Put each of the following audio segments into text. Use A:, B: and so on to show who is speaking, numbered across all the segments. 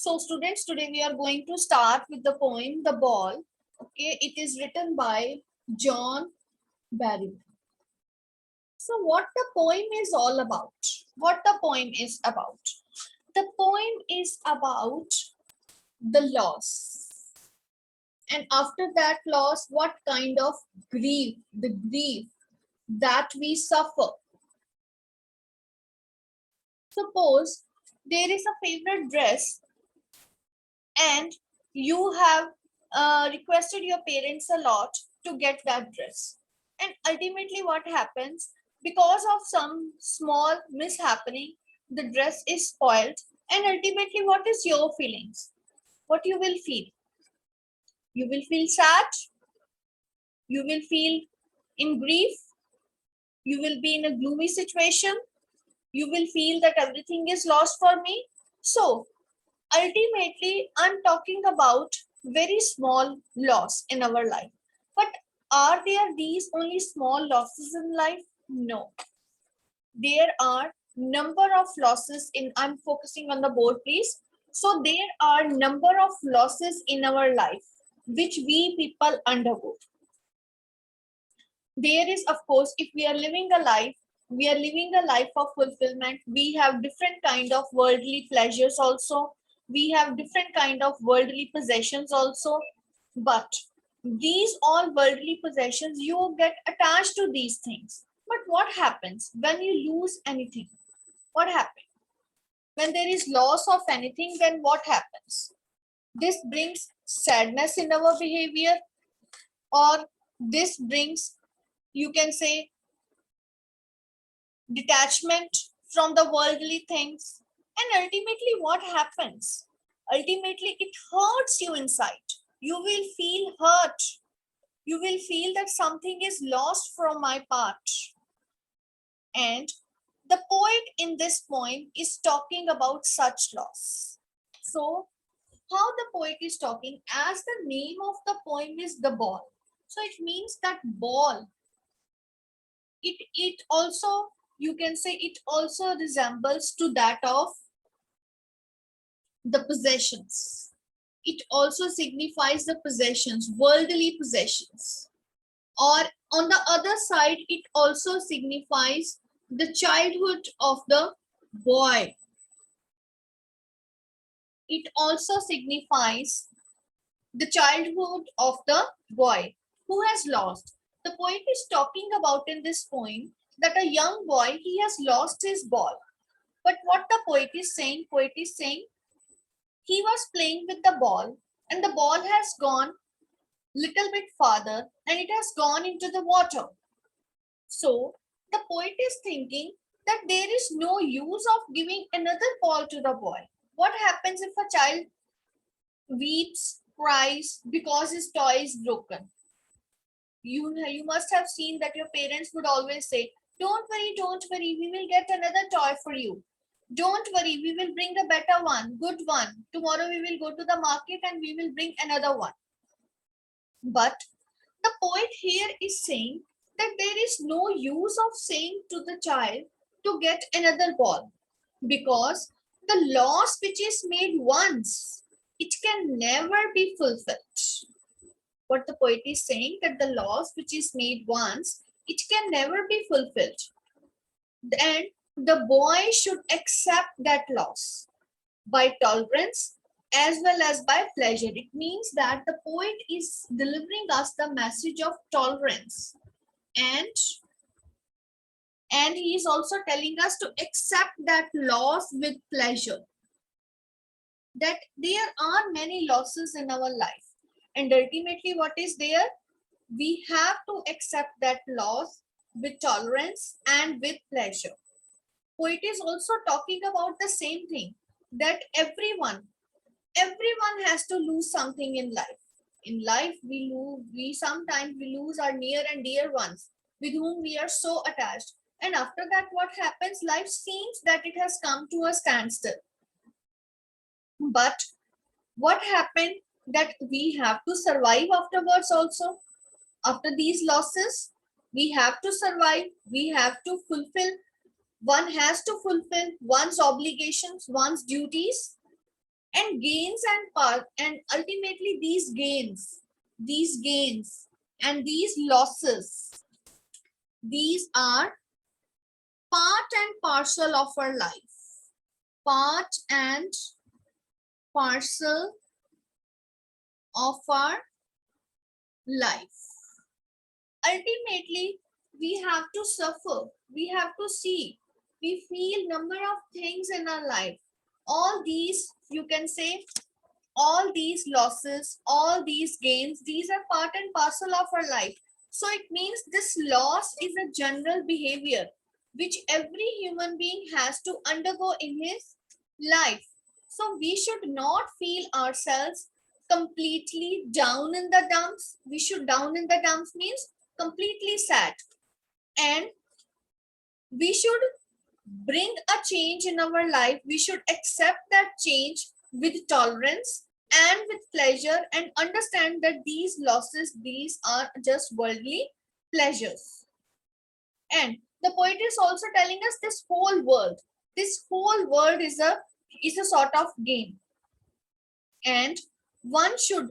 A: So students, today we are going to start with the poem The Ball. Okay, it is written by John Barry. So what the poem is all about? What the poem is about? The poem is about the loss. And after that loss, what kind of grief, the grief that we suffer. Suppose there is a favorite dress and you have requested your parents a lot to get that dress, and ultimately what happens, because of some small mishappening, the dress is spoiled, and ultimately what is your feelings? What you will feel? You will feel sad, you will feel in grief, you will be in a gloomy situation, you will feel that everything is lost for me. So ultimately, I'm talking about very small loss in our life. But are there these only small losses in life? No. There are number of losses in, I'm focusing on the board, please. So there are number of losses in our life which we people undergo. There is, of course, if we are living a life, we are living a life of fulfillment. We have different kind of worldly pleasures also. We have different kind of worldly possessions also. But these all worldly possessions, you get attached to these things. But what happens when you lose anything? What happens? When there is loss of anything, then what happens? This brings sadness in our behavior, or this brings, you can say, detachment from the worldly things. And ultimately what happens? Ultimately it hurts you inside. You will feel hurt. You will feel that something is lost from my part. And the poet in this poem is talking about such loss. So how the poet is talking, as the name of the poem is The Ball, so it means that ball, it also, you can say, it also resembles to that of the possessions. It also signifies the possessions, worldly possessions. Or on the other side, it also signifies the childhood of the boy. It also signifies the childhood of the boy who has lost. The poet is talking about in this poem that a young boy, he has lost his ball. But what the poet is saying, he was playing with the ball, and the ball has gone little bit farther and it has gone into the water. So the poet is thinking that there is no use of giving another ball to the boy. What happens if a child weeps, cries because his toy is broken? You must have seen that your parents would always say, don't worry, we will get another toy for you. Don't worry, we will bring a better one, good one. Tomorrow we will go to the market and we will bring another one. But the poet here is saying that there is no use of saying to the child to get another ball, because the loss which is made once, it can never be fulfilled. What the poet is saying, that the loss which is made once, it can never be fulfilled. And the boy should accept that loss by tolerance as well as by pleasure. It means that the poet is delivering us the message of tolerance, and he is also telling us to accept that loss with pleasure. That there are many losses in our life, and ultimately what is there? We have to accept that loss with tolerance and with pleasure. Poet is also talking about the same thing, that everyone has to lose something in life. In life we sometimes we lose our near and dear ones with whom we are so attached, and after that what happens? Life seems that it has come to a standstill. But what happened, that we have to survive afterwards also. After these losses, we have to survive, we have to fulfill, one has to fulfill one's obligations, one's duties. and gains and part, and ultimately these gains and these losses, these are part and parcel of our life, part and parcel of our life. Ultimately, we have to suffer, we have to see, we feel number of things in our life. All these, you can say, all these losses, all these gains, these are part and parcel of our life. So it means this loss is a general behavior which every human being has to undergo in his life. So we should not feel ourselves completely down in the dumps. We should down in the dumps means completely sad. And we should bring a change in our life. We should accept that change with tolerance and with pleasure, and understand that these losses, these are just worldly pleasures. And the poet is also telling us this whole world is a sort of game, and one should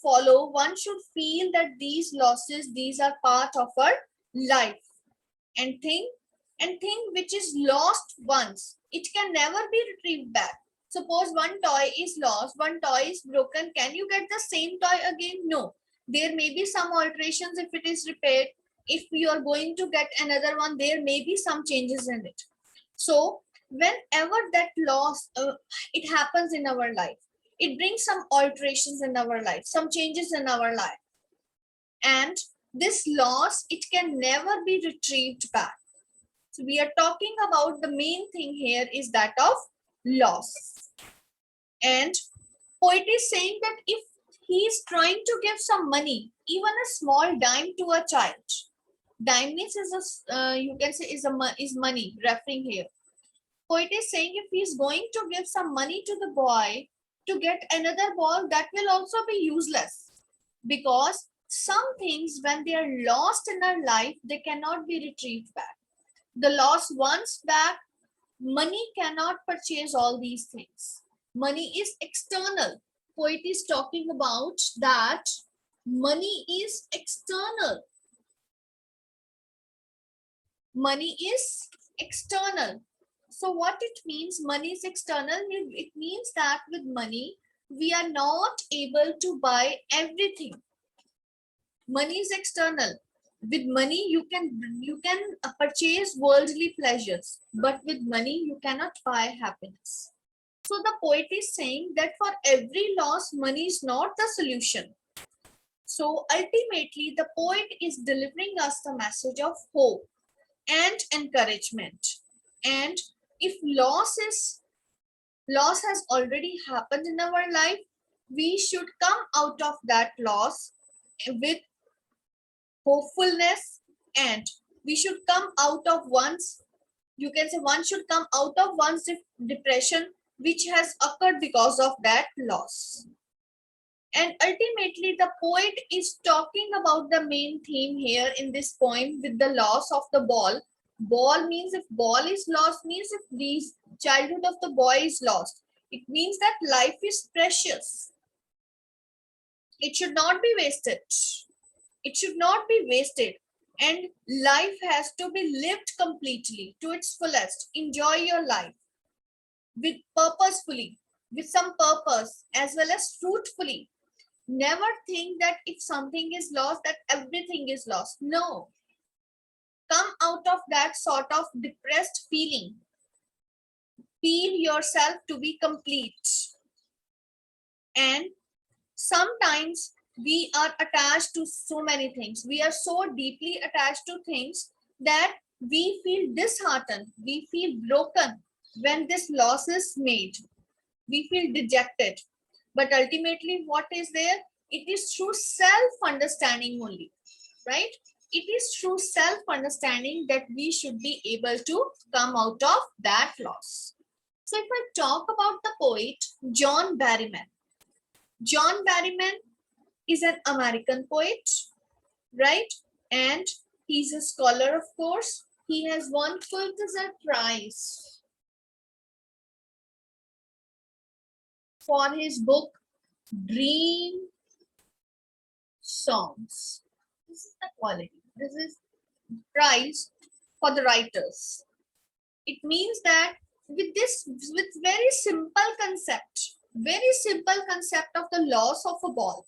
A: follow, one should feel that these losses, these are part of our life. And thing which is lost once, it can never be retrieved back. Suppose one toy is lost, one toy is broken, can you get the same toy again? No. There may be some alterations if it is repaired. If you are going to get another one, there may be some changes in it. So whenever that loss it happens in our life, it brings some alterations in our life, some changes in our life, and this loss, it can never be retrieved back. So we are talking about the main thing here is that of loss. And poet is saying that if he is trying to give some money, even a small dime to a child, dime means is a you can say is money, referring here. Poet is saying if he is going to give some money to the boy to get another ball, that will also be useless, because some things when they are lost in our life, they cannot be retrieved back. The loss once back, money cannot purchase all these things. Money is external. Poet is talking about that money is external. Money is external. So what it means, money is external, it means that with money, we are not able to buy everything. Money is external. With money, you can purchase worldly pleasures, but with money, you cannot buy happiness. So the poet is saying that for every loss, money is not the solution. So ultimately, the poet is delivering us the message of hope and encouragement. And if loss has already happened in our life, we should come out of that loss with hopefulness, and we should come out of one's, you can say, one should come out of one's depression which has occurred because of that loss. And ultimately the poet is talking about the main theme here in this poem with the loss of the ball. Ball means if ball is lost, means if the childhood of the boy is lost, it means that life is precious. It should not be wasted. It should not be wasted. And life has to be lived completely to its fullest. Enjoy your life with purposefully, with some purpose, as well as fruitfully. Never think that if something is lost, that everything is lost. No. Come out of that sort of depressed feeling. Feel yourself to be complete. And sometimes we are attached to so many things. We are so deeply attached to things that we feel disheartened. We feel broken when this loss is made. We feel dejected. But ultimately, what is there? It is through self-understanding only, right? It is through self-understanding that we should be able to come out of that loss. So if I talk about the poet John Berryman, John Berryman is an American poet, right? And he's a scholar, of course. He has won Pulitzer Prize. for his book Dream Songs. This is the quality. This is prize for the writers. It means that with very simple concept of the loss of a ball,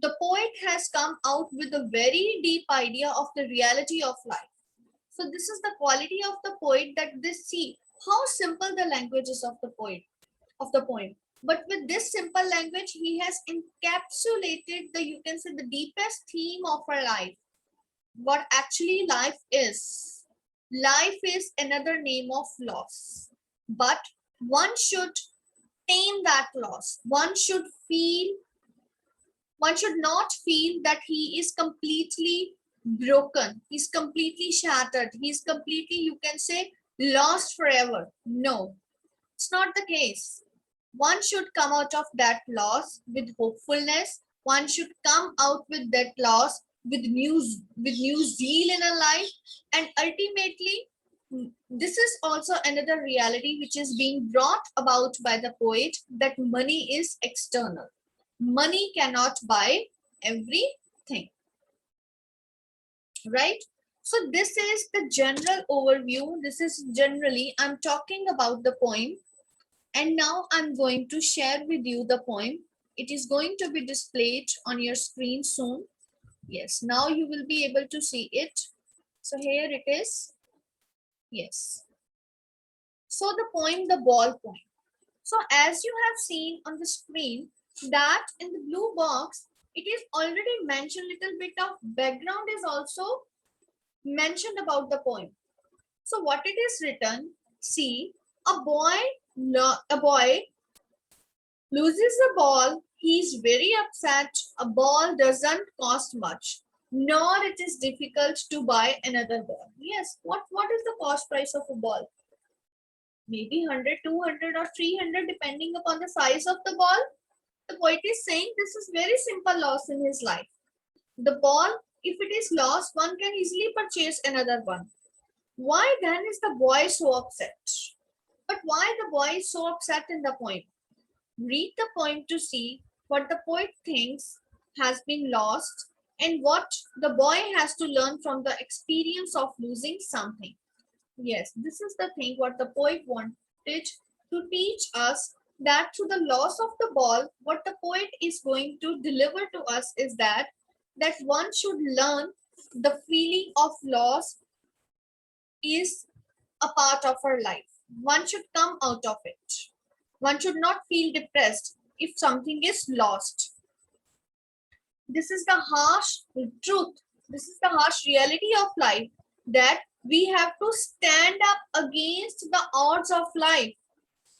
A: the poet has come out with a very deep idea of the reality of life. So this is the quality of the poet, that this, see how simple the language is of the poet, of the poem. But with this simple language, he has encapsulated the, you can say, the deepest theme of our life. What actually life is. Life is another name of loss. But one should tame that loss. One should not feel that he is completely broken. He's completely shattered. He's completely, you can say, lost forever. No, it's not the case. One should come out of that loss with hopefulness. One should come out with that loss with new zeal in a life. And ultimately, this is also another reality which is being brought about by the poet, that money is external. Money cannot buy everything, right? So this is the general overview. This is generally, I'm talking about the poem. And now I'm going to share with you the poem. It is going to be displayed on your screen soon. Yes, now you will be able to see it. So here it is. Yes. So the poem, The Ball Poem. So as you have seen on the screen, that in the blue box, it is already mentioned, little bit of background is also mentioned about the poem. So what it is written, see, a boy loses a ball, he's very upset. A ball doesn't cost much, nor it is difficult to buy another ball. Yes, what is the cost price of a ball? Maybe 100, 200 or 300 depending upon the size of the ball. The poet is saying this is very simple loss in his life. The ball, if it is lost, one can easily purchase another one. Why then is the boy so upset? But why the boy is so upset in the poem? Read the poem to see what the poet thinks has been lost and what the boy has to learn from the experience of losing something. Yes, this is the thing what the poet wanted to teach us, that through the loss of the ball, what the poet is going to deliver to us is that one should learn the feeling of loss is a part of our life. One should come out of it. One should not feel depressed if something is lost. This is the harsh truth. This is the harsh reality of life, that we have to stand up against the odds of life,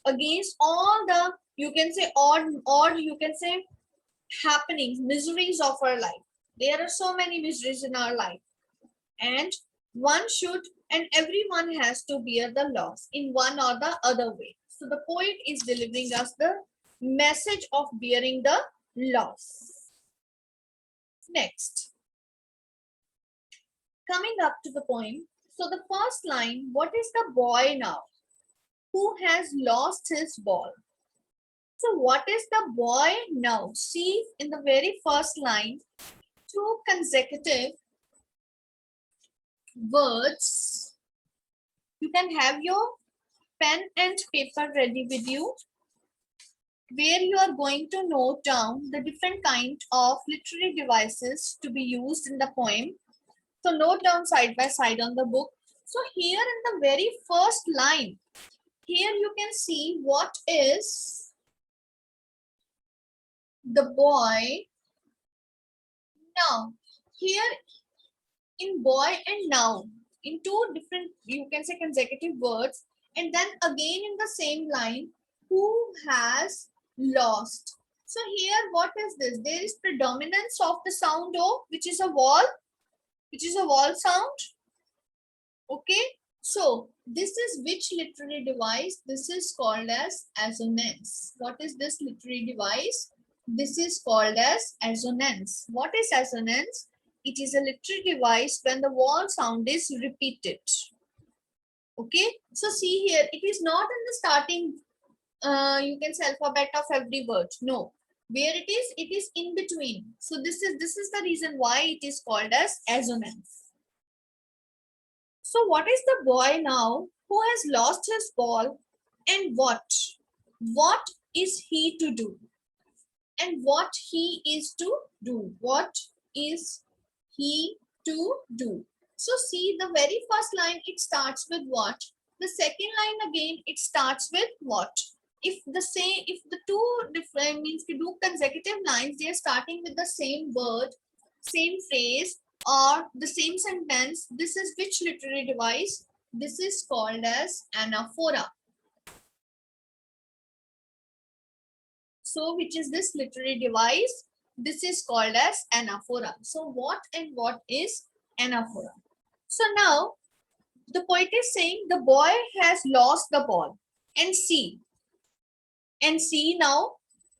A: against all the, you can say, odd, you can say, happenings, miseries of our life. There are so many miseries in our life, and one should, and everyone has to bear the loss in one or the other way. So the poet is delivering us the message of bearing the loss. Next, coming up to the poem. So the first line, what is the boy now who has lost his ball? So what is the boy now? See, in the very first line, two consecutive words. You can have your pen and paper ready with you, where you are going to note down the different kind of literary devices to be used in the poem. So note down side by side on the book. So here in the very first line, here you can see what is the boy now. Here in boy and now, in two different, you can say, consecutive words, and then again in the same line, who has lost. So here, what is this? There is predominance of the sound O, which is a vowel sound. Okay, so this is which literary device? This is called as assonance. What is this literary device? This is called as assonance. What is assonance? It is a literary device when the vowel sound is repeated. Okay, so see here, it is not in the starting you can say alphabet of every word. No, where it is in between. So this is the reason why it is called as assonance. So what is the boy now who has lost his ball, and what is he to do? And what he is to do? What is he to do? So see, the very first line, it starts with what? The second line again, it starts with what? If the two different means we do consecutive lines, they are starting with the same word, same phrase, or the same sentence. This is which literary device? This is called as anaphora. So which is this literary device? This is called as anaphora. So what and what is anaphora? So now the poet is saying the boy has lost the ball, and see now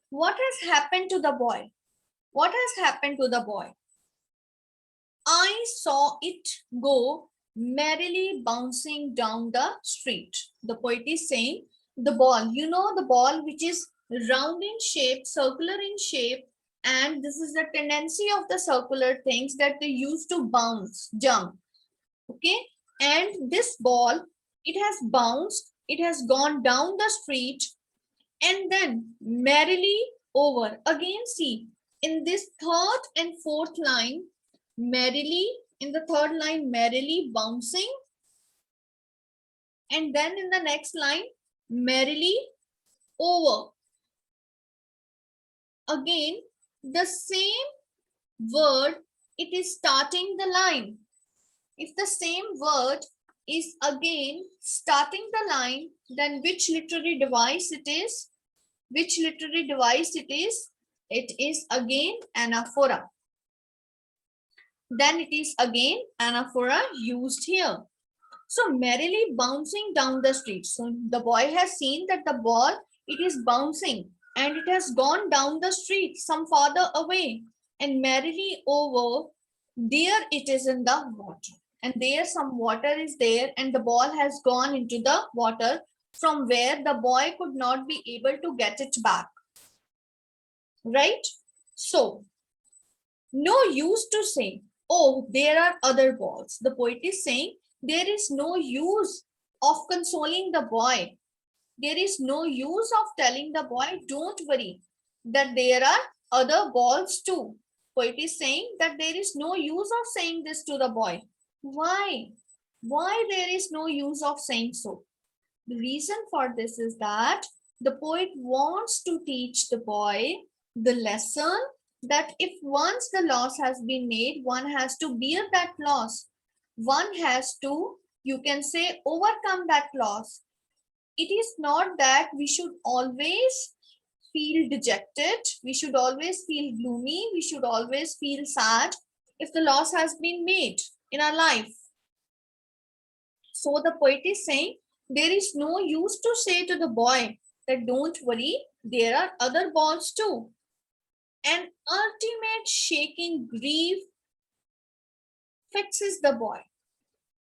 A: what has happened to the boy. What has happened to the boy? I saw it go merrily bouncing down the street. The poet is saying the ball, you know, the ball which is round in shape, circular in shape, and this is the tendency of the circular things that they use to bounce, jump. Okay, and this ball, it has bounced, it has gone down the street, and then merrily over. Again, see, in this third and fourth line, merrily, in the third line, merrily bouncing, and then in the next line, merrily over. Again, the same word, it is starting the line. If the same word is again starting the line, then which literary device it is? Which literary device it is? It is again anaphora. Then it is again anaphora used here. So merrily bouncing down the street. So the boy has seen that the ball, it is bouncing and it has gone down the street some farther away, and merrily over, there it is in the water, and there some water is there, and the ball has gone into the water from where the boy could not be able to get it back, right? So no use to say, oh, there are other balls. The poet is saying there is no use of consoling the boy. There is no use of telling the boy, don't worry, that there are other balls too. Poet is saying that there is no use of saying this to the boy. Why? Why there is no use of saying so? The reason for this is that the poet wants to teach the boy the lesson that if once the loss has been made, one has to bear that loss. One has to, you can say, overcome that loss. It is not that we should always feel dejected, we should always feel gloomy, we should always feel sad if the loss has been made in our life. So the poet is saying there is no use to say to the boy that don't worry, there are other balls too. An ultimate shaking grief fixes the boy.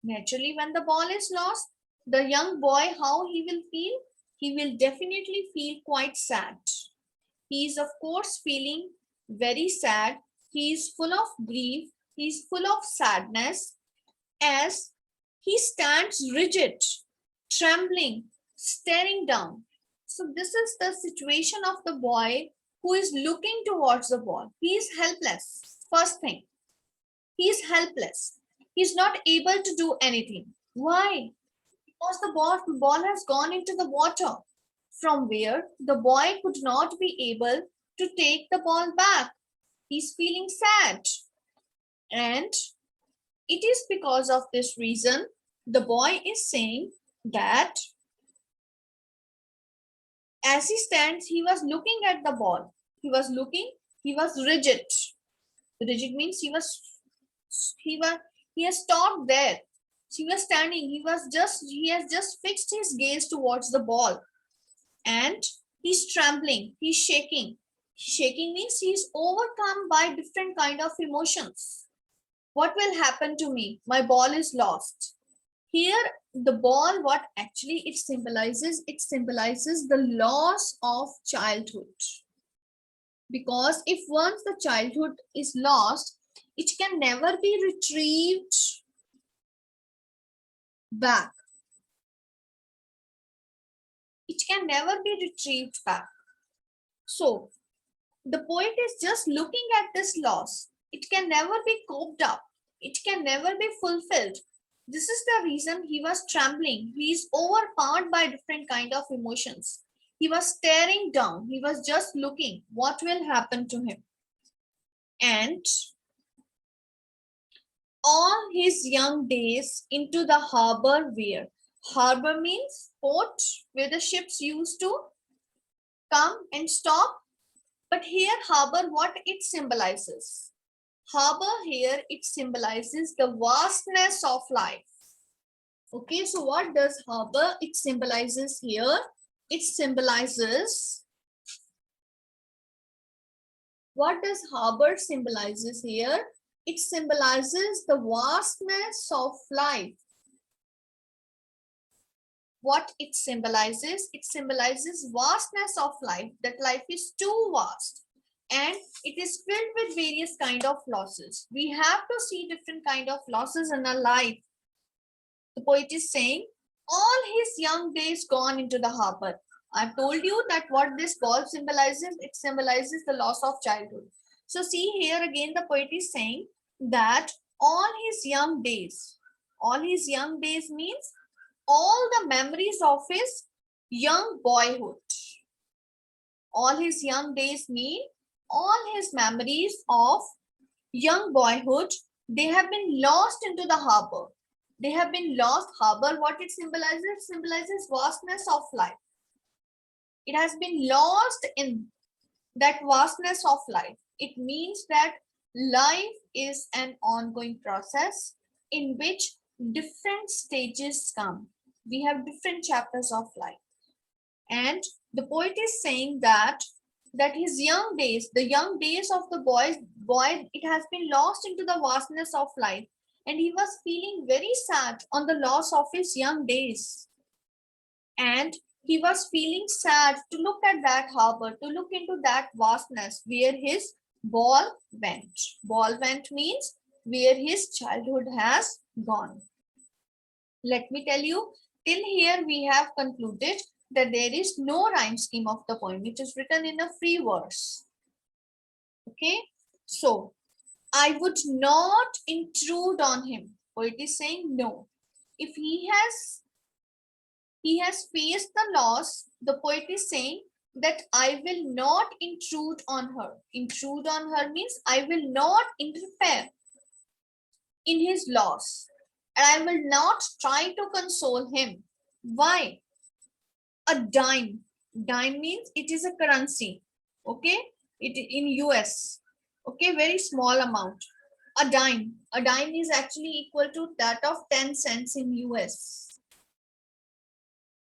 A: Naturally, when the ball is lost, the young boy, how he will feel? He will definitely feel quite sad. He is, of course, feeling very sad. He is full of grief. He is full of sadness as he stands rigid, trembling, staring down. So this is the situation of the boy who is looking towards the ball. He is helpless. First thing, he is helpless. He is not able to do anything. Why? Because the ball has gone into the water, from where the boy could not be able to take the ball back. He's feeling sad. And it is because of this reason the boy is saying that as he stands, he was looking at the ball. He was rigid. Rigid means he has stopped there. He was standing, he has just fixed his gaze towards the ball. And he's trembling, he's shaking. Shaking means he's overcome by different kind of emotions. What will happen to me? My ball is lost. Here the ball, what actually it symbolizes the loss of childhood. Because if once the childhood is lost, it can never be retrieved back. It can never be retrieved back. So the poet is just looking at this loss. It can never be coped up. It can never be fulfilled. This is the reason he was trembling. He is overpowered by different kind of emotions. He was staring down. He was just looking what will happen to him. And all his young days into the harbor where. Harbor means port, where the ships used to come and stop. But here harbor, what it symbolizes? Harbor here, it symbolizes the vastness of life. Okay, so what does harbor? It symbolizes here. It symbolizes, what does harbor symbolizes here? It symbolizes the vastness of life. What it symbolizes vastness of life, that life is too vast and it is filled with various kind of losses. We have to see different kind of losses in our life. The poet is saying all his young days gone into the harbor. I've told you that what this ball symbolizes, it symbolizes the loss of childhood. So see here again the poet is saying that all his young days means all the memories of his young boyhood. All his young days mean all his memories of young boyhood, they have been lost into the harbor. They have been lost. Harbor, what it symbolizes? It symbolizes vastness of life. It has been lost in that vastness of life. It means that life is an ongoing process in which different stages come. We have different chapters of life. And the poet is saying that his young days, the young days of the boy, it has been lost into the vastness of life. And he was feeling very sad on the loss of his young days. And he was feeling sad to look at that harbor, to look into that vastness where his ball went. Ball went means where his childhood has gone. Let me tell you, till here we have concluded that there is no rhyme scheme of the poem. It is written in a free verse. Okay, so I would not intrude on him. Poet is saying no. If he has faced the loss, the poet is saying that I will not intrude on her. Intrude on her means I will not interfere in his loss. And I will not try to console him. Why? A dime. Dime means it is a currency. Okay, it in US. Okay, very small amount. A dime. A dime is actually equal to that of 10 cents in US.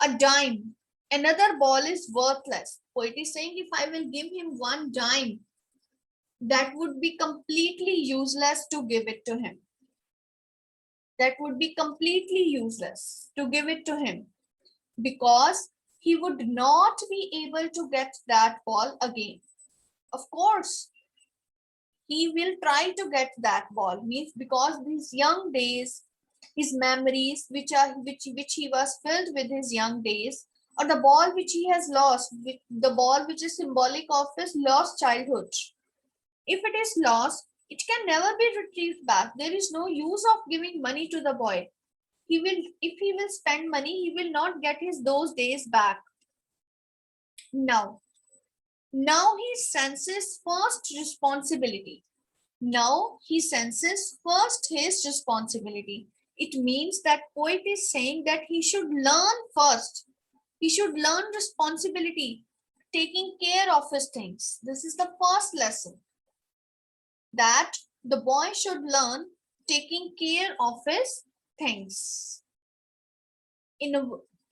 A: A dime. Another ball is worthless. Poet is saying if I will give him one dime, that would be completely useless to give it to him. That would be completely useless to give it to him because he would not be able to get that ball again. Of course, he will try to get that ball, means because these young days, his memories which he was filled with his young days, or the ball which he has lost, the ball which is symbolic of his lost childhood. If it is lost, it can never be retrieved back. There is no use of giving money to the boy. If he will spend money, he will not get his those days back. Now he senses first responsibility. Now he senses first his responsibility. It means that poet is saying that he should learn first. He should learn responsibility, taking care of his things. This is the first lesson that the boy should learn, taking care of his things.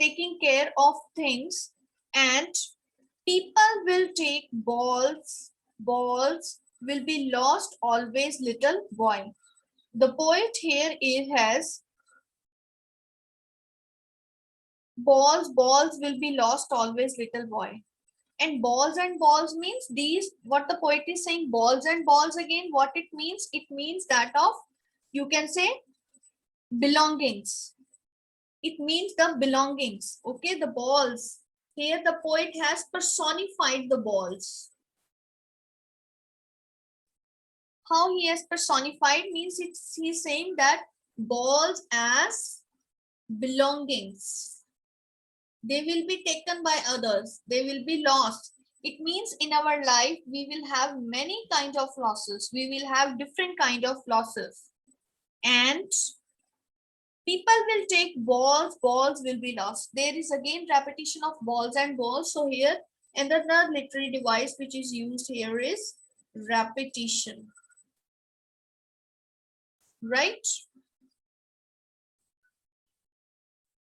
A: Taking care of things, and people will take balls will be lost always, little boy. The poet here has balls will be lost always, little boy. And balls means these, what the poet is saying, balls and balls, again what it means, it means that of, you can say, belongings. It means the belongings. Okay, the balls. Here the poet has personified the balls. How he has personified means he's saying that balls as belongings. They will be taken by others. They will be lost. It means in our life, we will have many kinds of losses. We will have different kind of losses. And people will take balls, balls will be lost. There is again repetition of balls and balls. So here another literary device which is used here is repetition. Right?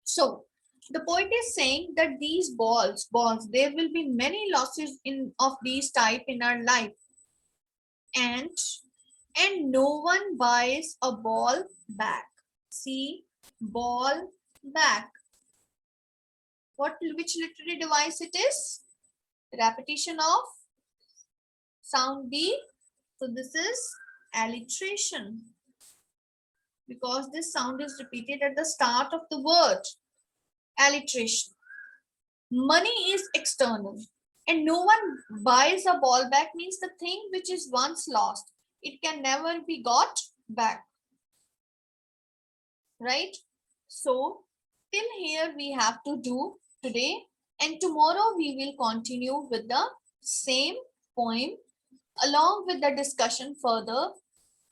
A: So the poet is saying that these balls, there will be many losses of these type in our life. And no one buys a ball back. See, ball back. Which literary device it is? Repetition of sound B. So this is alliteration, because this sound is repeated at the start of the word. Alliteration. Money is external, and no one buys a ball back means the thing which is once lost, it can never be got back. Right? So till here we have to do today, and tomorrow we will continue with the same poem along with the discussion further,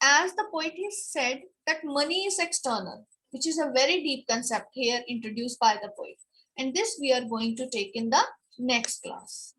A: as the poet has said that money is external, which is a very deep concept here introduced by the poet. And this we are going to take in the next class.